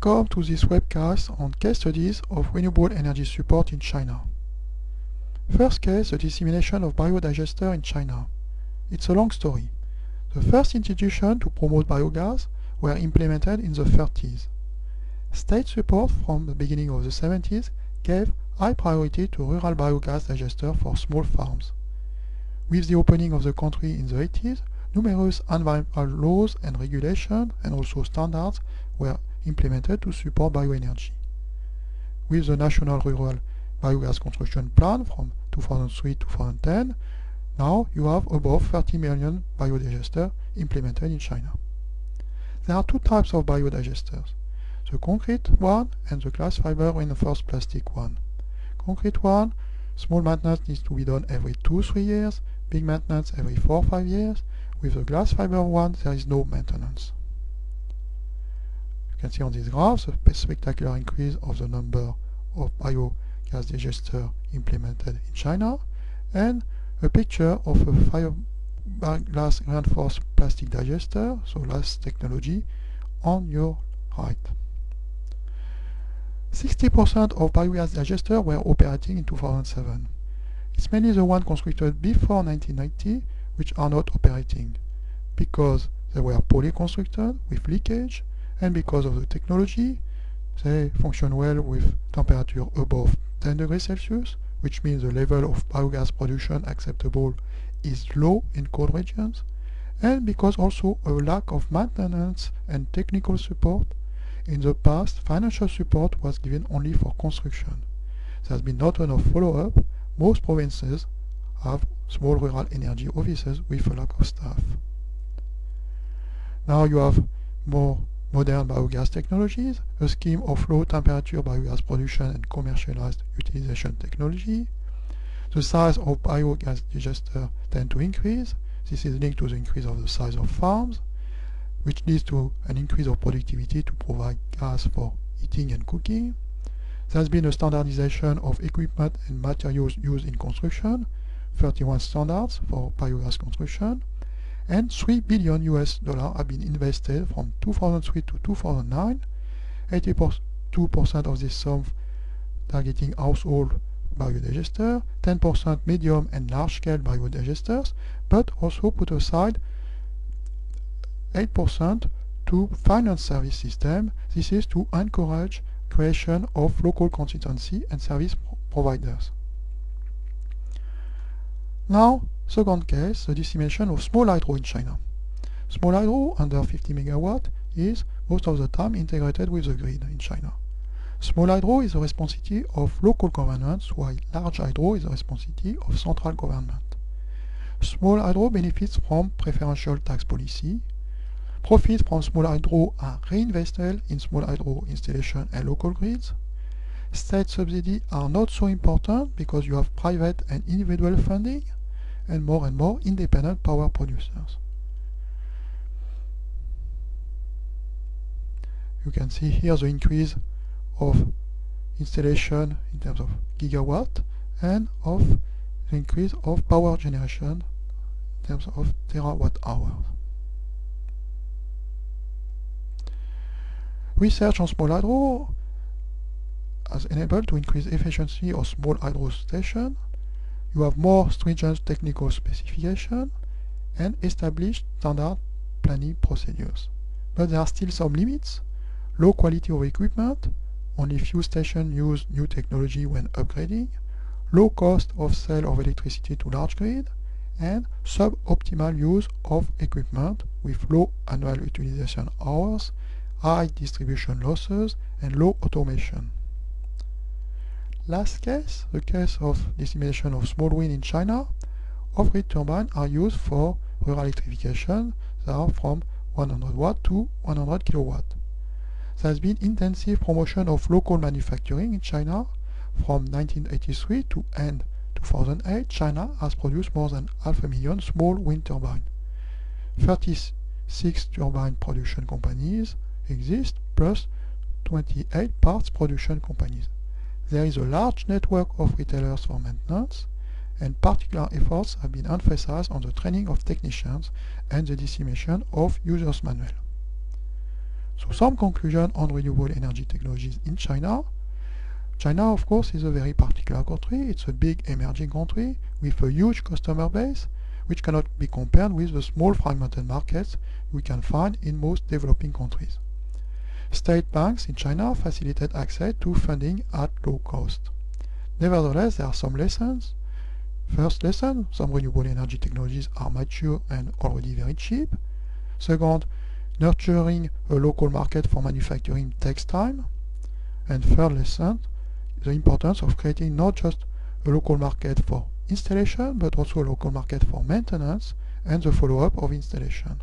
Welcome to this webcast on case studies of renewable energy support in China. First case, the dissemination of biodigester in China. It's a long story. The first institutions to promote biogas were implemented in the 30s. State support from the beginning of the 70s gave high priority to rural biogas digester for small farms. With the opening of the country in the 80s, numerous environmental laws and regulations and also standards were implemented to support bioenergy. With the National Rural Biogas Construction Plan from 2003-2010, now you have above 30 million biodigesters implemented in China. There are two types of biodigesters, the concrete one and the glass fiber reinforced plastic one. Concrete one, small maintenance needs to be done every 2-3 years, big maintenance every 4-5 years. With the glass fiber one, there is no maintenance. You can see on this graph the spectacular increase of the number of biogas digesters implemented in China, and a picture of a fiberglass reinforced plastic digester, so last technology, on your right. 60% of biogas digesters were operating in 2007. It's mainly the ones constructed before 1990 which are not operating, because they were poorly constructed with leakage, and because of the technology, they function well with temperature above 10 degrees Celsius, which means the level of biogas production acceptable is low in cold regions, and because also a lack of maintenance and technical support. In the past, financial support was given only for construction. There has been not enough follow-up. Most provinces have small rural energy offices with a lack of staff. Now you have more modern biogas technologies, a scheme of low temperature biogas production and commercialized utilization technology. The size of biogas digesters tend to increase. This is linked to the increase of the size of farms, which leads to an increase of productivity to provide gas for heating and cooking. There has been a standardization of equipment and materials used in construction, 31 standards for biogas construction, and $3 billion have been invested from 2003 to 2009, 82% of this sum targeting household biodigester, 10% medium and large-scale biodigesters, but also put aside 8% to finance service system. This is to encourage creation of local constituency and service providers. Now, second case, the dissemination of small hydro in China. Small hydro under 50 MW is most of the time integrated with the grid in China. Small hydro is the responsibility of local governments, while large hydro is the responsibility of central government. Small hydro benefits from preferential tax policy. Profits from small hydro are reinvested in small hydro installation and local grids. State subsidies are not so important because you have private and individual funding and more independent power producers. You can see here the increase of installation in terms of gigawatt and of the increase of power generation in terms of terawatt hours. Research on small hydro has enabled to increase efficiency of small hydro stations. You have more stringent technical specification and established standard planning procedures. But there are still some limits. Low quality of equipment, only few stations use new technology when upgrading, low cost of sale of electricity to large grid, and suboptimal use of equipment with low annual utilization hours, high distribution losses, and low automation. Last case, the case of dissemination of small wind in China. Off-grid turbines are used for rural electrification. They are from 100 watt to 100 kilowatt. There has been intensive promotion of local manufacturing in China. From 1983 to end 2008, China has produced more than 500,000 small wind turbines. 36 turbine production companies exist, plus 28 parts production companies. There is a large network of retailers for maintenance, and particular efforts have been emphasized on the training of technicians and the dissemination of users' manual. So some conclusion on renewable energy technologies in China. China, of course, is a very particular country. It's a big emerging country with a huge customer base, which cannot be compared with the small fragmented markets we can find in most developing countries. State banks in China facilitate access to funding at low cost. Nevertheless, there are some lessons. First lesson, some renewable energy technologies are mature and already very cheap. Second, nurturing a local market for manufacturing takes time. And third lesson, the importance of creating not just a local market for installation, but also a local market for maintenance and the follow-up of installation.